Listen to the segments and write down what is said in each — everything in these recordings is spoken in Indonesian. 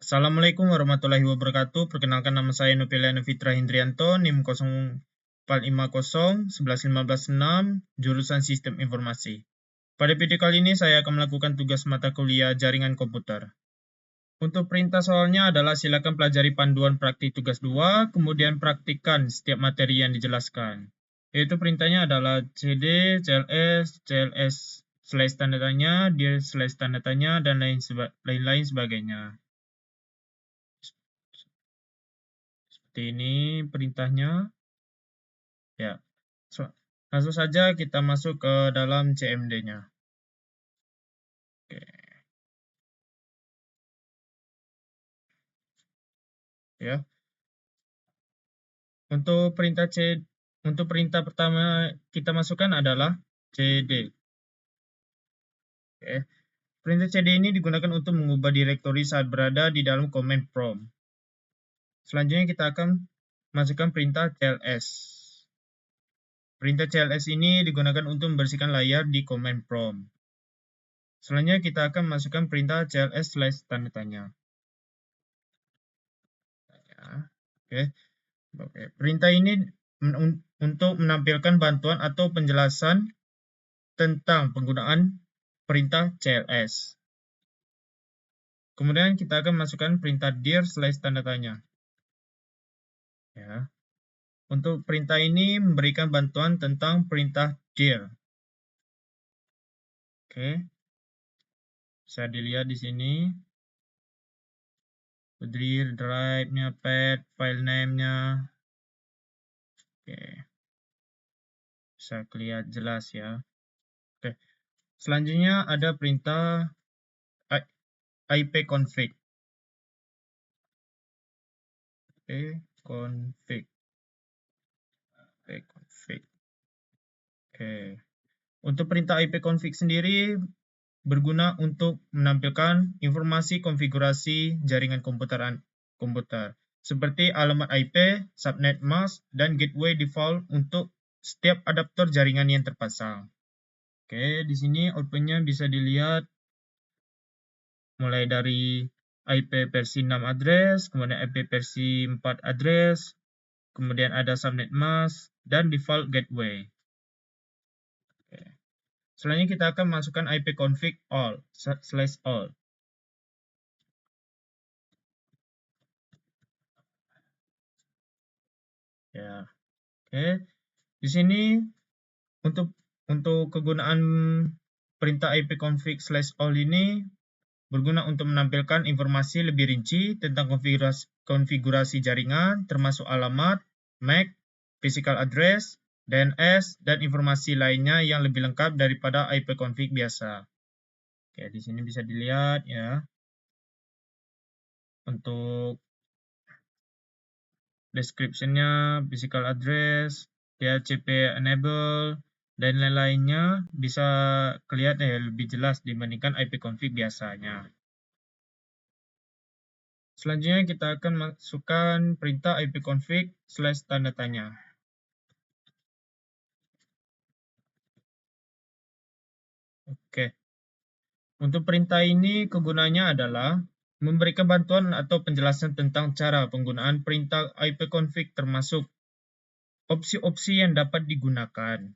Assalamualaikum warahmatullahi wabarakatuh. Perkenalkan nama saya Nopeliano Fitra Hindrianto, NIM 0450 jurusan Sistem Informasi. Pada video kali ini saya akan melakukan tugas mata kuliah Jaringan Komputer. Untuk perintah soalnya adalah silakan pelajari panduan praktik tugas 2, kemudian praktikkan setiap materi yang dijelaskan. Yaitu perintahnya adalah CD, CLS slash tanda tanya, dir slash tanda tanya, dan lain-lain sebagainya. Seperti ini perintahnya. Ya, langsung saja kita masuk ke dalam CMD-nya. Oke. Ya. Untuk perintah pertama kita masukkan adalah CD. Oke. Perintah CD ini digunakan untuk mengubah direktori saat berada di dalam command prompt. Selanjutnya kita akan masukkan perintah CLS. Perintah CLS ini digunakan untuk membersihkan layar di command prompt. Selanjutnya kita akan masukkan perintah CLS slash tanda tanya. Oke. Perintah ini untuk menampilkan bantuan atau penjelasan tentang penggunaan perintah CLS. Kemudian kita akan masukkan perintah dir slash tanda tanya. Ya. Untuk perintah ini memberikan bantuan tentang perintah dir. Oke. Bisa dilihat di sini. Dir, drive-nya, path, file name-nya. Oke. Bisa kelihatan jelas ya. Oke. Selanjutnya ada perintah ipconfig. Config. Oke. Untuk perintah ipconfig sendiri berguna untuk menampilkan informasi konfigurasi jaringan komputer seperti alamat IP, subnet mask, dan gateway default untuk setiap adaptor jaringan yang terpasang. Oke, di sini outputnya bisa dilihat mulai dari IP versi 6 address, kemudian IP versi 4 address, kemudian ada subnet mask, dan default gateway. Oke. Selanjutnya kita akan masukkan ipconfig all/all. Ya. Oke. Di sini untuk kegunaan perintah ipconfig/all ini berguna untuk menampilkan informasi lebih rinci tentang konfigurasi jaringan, termasuk alamat, MAC, physical address, DNS, dan informasi lainnya yang lebih lengkap daripada ipconfig biasa. Oke, di sini bisa dilihat ya. Untuk description-nya, physical address, DHCP enable, dan lain-lainnya bisa kelihatan ya lebih jelas dibandingkan ipconfig biasanya. Selanjutnya kita akan masukkan perintah ipconfig/tanda tanya. Oke. Untuk perintah ini kegunaannya adalah memberikan bantuan atau penjelasan tentang cara penggunaan perintah ipconfig termasuk opsi-opsi yang dapat digunakan.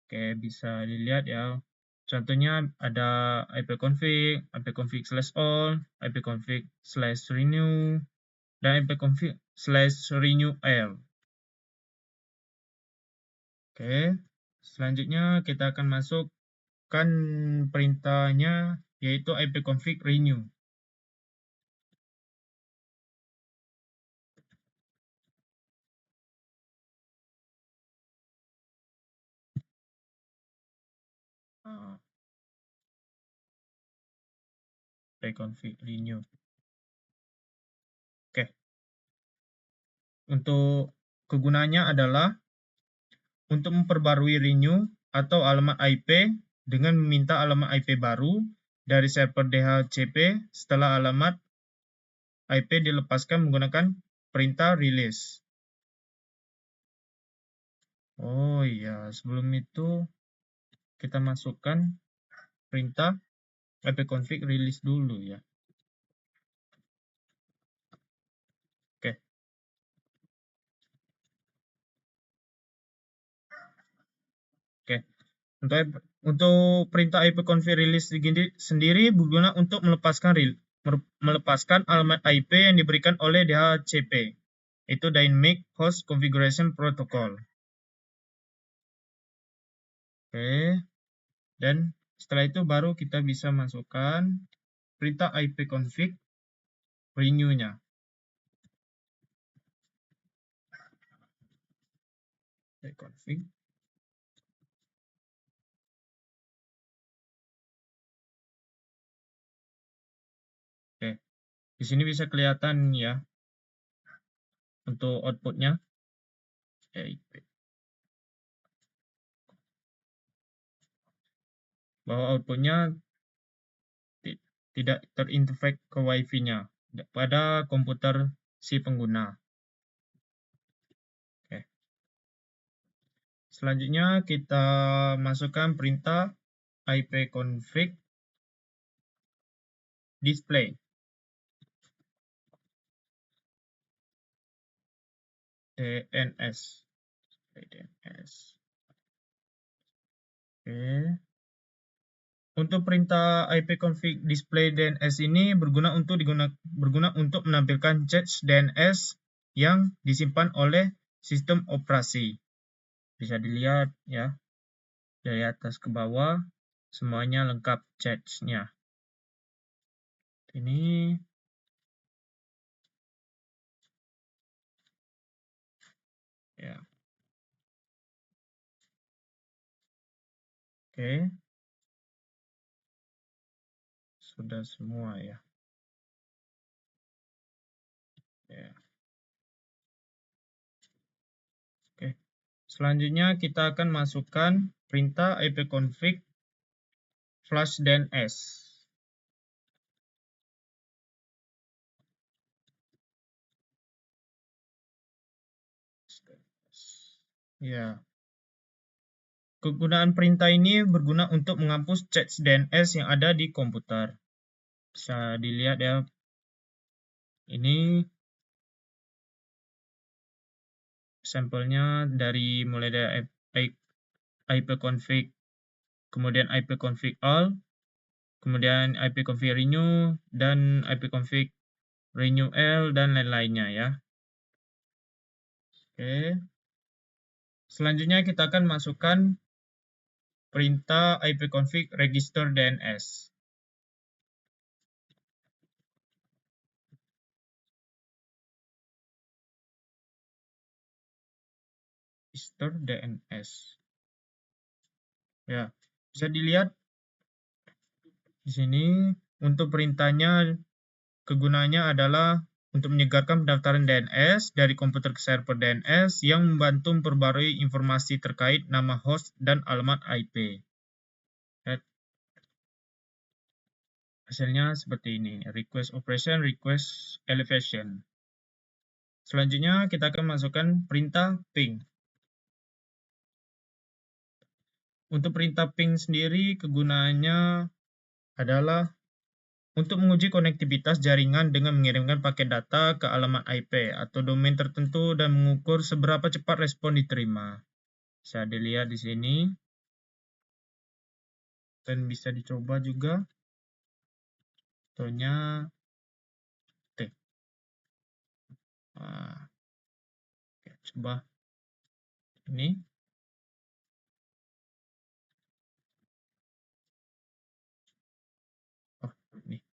Oke, bisa dilihat ya. Contohnya ada ipconfig/all, ipconfig/renew, dan ipconfig/renewal. Oke, selanjutnya kita akan masukkan perintahnya yaitu ipconfig renew. ipconfig renew. Oke. Untuk kegunaannya adalah untuk memperbarui renew atau alamat IP dengan meminta alamat IP baru dari server DHCP setelah alamat IP dilepaskan menggunakan perintah release. Oh iya, sebelum itu kita masukkan perintah ipconfig release dulu ya. Oke. Untuk perintah ipconfig release sendiri berguna untuk melepaskan alamat IP yang diberikan oleh DHCP. Itu Dynamic Host Configuration Protocol. Oke. Dan setelah itu baru kita bisa masukkan perintah ipconfig renew-nya. Ipconfig. Oke. Di sini bisa kelihatan ya untuk outputnya. Bahwa outputnya tidak terinfek ke Wi-Fi-nya pada komputer si pengguna. Oke. Selanjutnya kita masukkan perintah ipconfig display. DNS. Oke. Untuk perintah ipconfig display DNS ini berguna untuk menampilkan cache DNS yang disimpan oleh sistem operasi. Bisa dilihat ya dari atas ke bawah semuanya lengkap cache-nya. Ini ya. Oke. Sudah semua ya. Ya. Oke. Selanjutnya kita akan masukkan perintah ipconfig flash DNS. Ya. Kegunaan perintah ini berguna untuk menghapus cache DNS yang ada di komputer. Bisa dilihat ya. Ini sampelnya mulai dari ipconfig, kemudian ipconfig all, kemudian ipconfig renew, dan ipconfig renew L, dan lain-lainnya ya. Oke. Selanjutnya kita akan masukkan perintah ipconfig register DNS. Register DNS. Ya, bisa dilihat di sini untuk perintahnya kegunaannya adalah untuk menyegarkan pendaftaran DNS dari komputer ke server DNS yang membantu memperbarui informasi terkait nama host dan alamat IP. Hasilnya seperti ini, request operation, request elevation. Selanjutnya kita akan masukkan perintah ping. Untuk perintah ping sendiri kegunaannya adalah untuk menguji konektivitas jaringan dengan mengirimkan paket data ke alamat IP atau domain tertentu dan mengukur seberapa cepat respon diterima. Bisa dilihat di sini. Dan bisa dicoba juga. Contohnya T. Nah, coba ini. Oh, ini.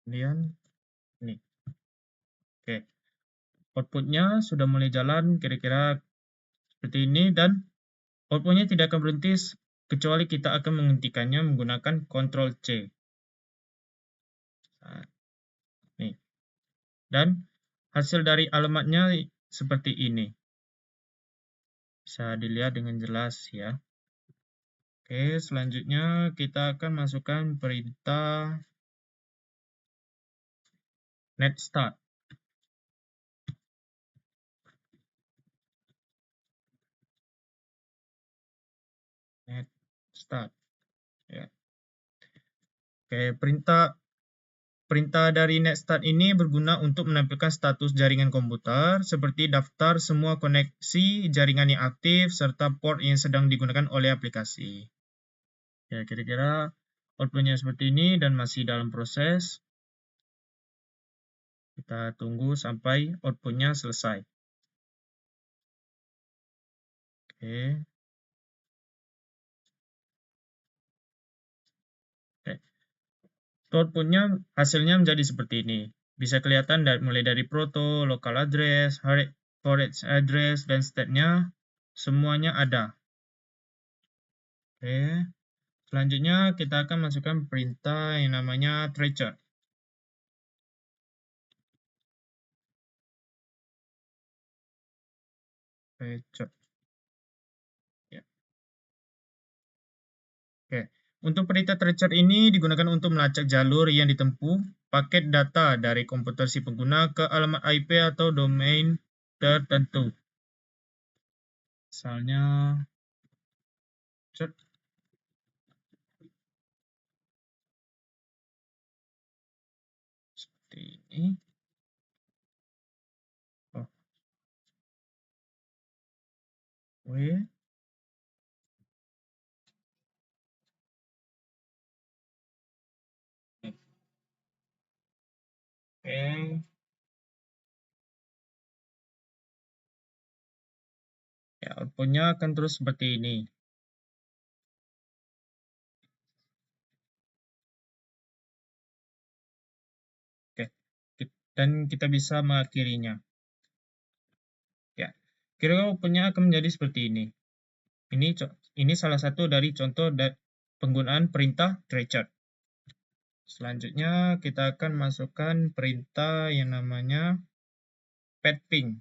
Kemudian ini. Oke. Outputnya sudah mulai jalan kira-kira seperti ini dan outputnya tidak akan berhenti kecuali kita akan menghentikannya menggunakan Ctrl C. Nah, nih. Dan hasil dari alamatnya seperti ini. Bisa dilihat dengan jelas ya. Oke, selanjutnya kita akan masukkan perintah net start. Net start. Ya. Oke, perintah dari NetStart ini berguna untuk menampilkan status jaringan komputer seperti daftar semua koneksi jaringan yang aktif serta port yang sedang digunakan oleh aplikasi. Ya, kira-kira outputnya seperti ini dan masih dalam proses. Kita tunggu sampai outputnya selesai. Oke. Outputnya hasilnya menjadi seperti ini. Bisa kelihatan mulai dari proto, local address, storage address, dan state-nya semuanya ada. Oke. Selanjutnya kita akan masukkan perintah yang namanya tracer. Tracer. Ya. Oke. Untuk perintah tracer ini digunakan untuk melacak jalur yang ditempuh paket data dari komputer si pengguna ke alamat IP atau domain tertentu. Misalnya, seperti ini. Oh, W. Oke. Ya, outputnya akan terus seperti ini. Oke. Dan kita bisa mengakhirinya. Ya. Kira-kira outputnya akan menjadi seperti ini. Ini salah satu dari contoh penggunaan perintah tracer. Selanjutnya kita akan masukkan perintah yang namanya petping.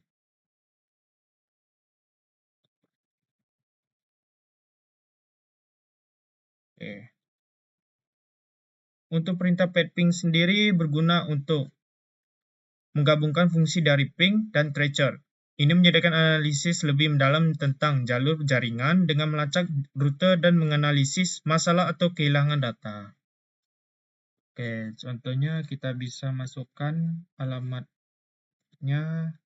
Oke. Untuk perintah petping sendiri berguna untuk menggabungkan fungsi dari ping dan tracer. Ini menyediakan analisis lebih mendalam tentang jalur jaringan dengan melacak rute dan menganalisis masalah atau kehilangan data. Oke, contohnya kita bisa masukkan alamatnya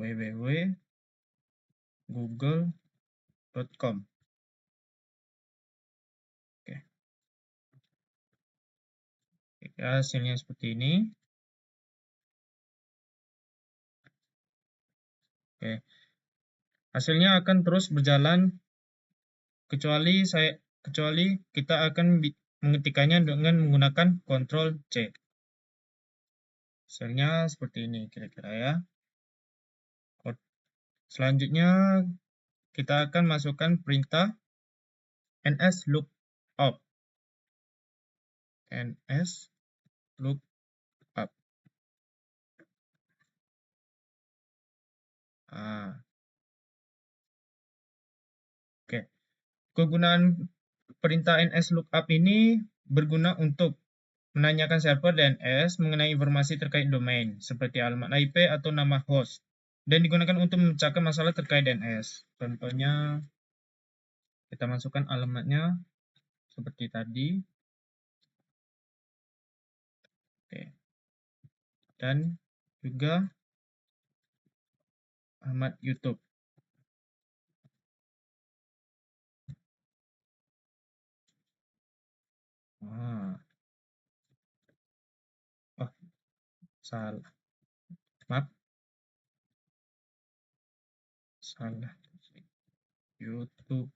www.google.com. Oke, hasilnya seperti ini. Oke, hasilnya akan terus berjalan kecuali kita akan mengetikkannya dengan menggunakan Ctrl C. Hasilnya seperti ini kira-kira ya. Selanjutnya kita akan masukkan perintah nslookup. nslookup. Oke. Kegunaan perintah nslookup ini berguna untuk menanyakan server DNS mengenai informasi terkait domain, seperti alamat IP atau nama host, dan digunakan untuk memecahkan masalah terkait DNS. Contohnya, kita masukkan alamatnya seperti tadi. Oke. Dan juga alamat YouTube. Oh, salah. Maaf. Salah. YouTube.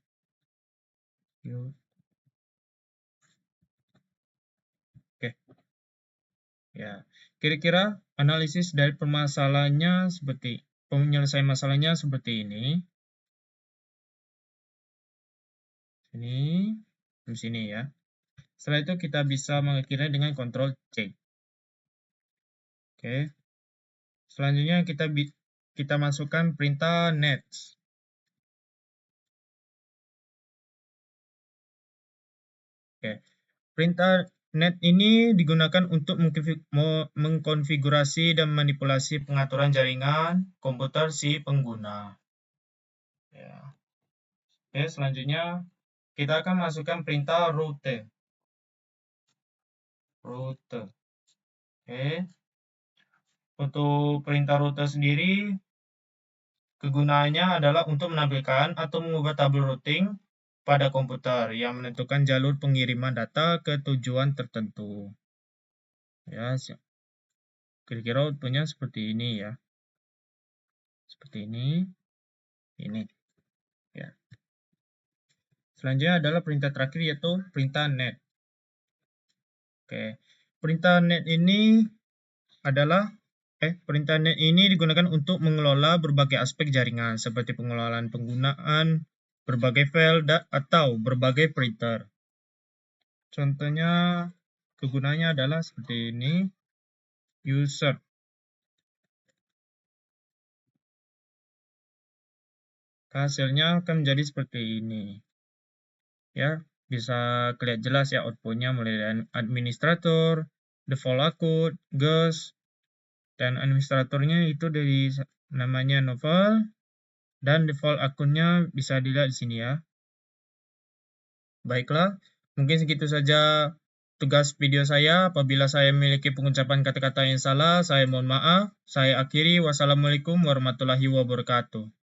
Oke. Ya. Kira-kira analisis dari penyelesaian masalahnya seperti ini. Di sini ya. Setelah itu kita bisa mengakhirinya dengan Ctrl C. Oke. Selanjutnya kita masukkan perintah net. Oke. Perintah net ini digunakan untuk mengkonfigurasi dan manipulasi pengaturan jaringan komputer si pengguna. Ya. Oke, selanjutnya kita akan masukkan perintah route. Oke. Untuk perintah route sendiri, kegunaannya adalah untuk menampilkan atau mengubah tabel routing pada komputer yang menentukan jalur pengiriman data ke tujuan tertentu. Ya, kira-kira outputnya seperti ini ya. Seperti ini. Ya. Selanjutnya adalah perintah terakhir yaitu perintah net. Oke. Perintah net ini digunakan untuk mengelola berbagai aspek jaringan seperti pengelolaan penggunaan berbagai file atau berbagai printer. Contohnya kegunaannya adalah seperti ini. User. Hasilnya akan menjadi seperti ini. Ya, bisa kelihatan jelas ya outputnya mulai dari administrator, default akun, guest, dan administratornya itu dari namanya novel, dan default akunnya bisa dilihat di sini ya. Baiklah, mungkin segitu saja tugas video saya. Apabila saya memiliki pengucapan kata-kata yang salah, saya mohon maaf. Saya akhiri. Wassalamualaikum warahmatullahi wabarakatuh.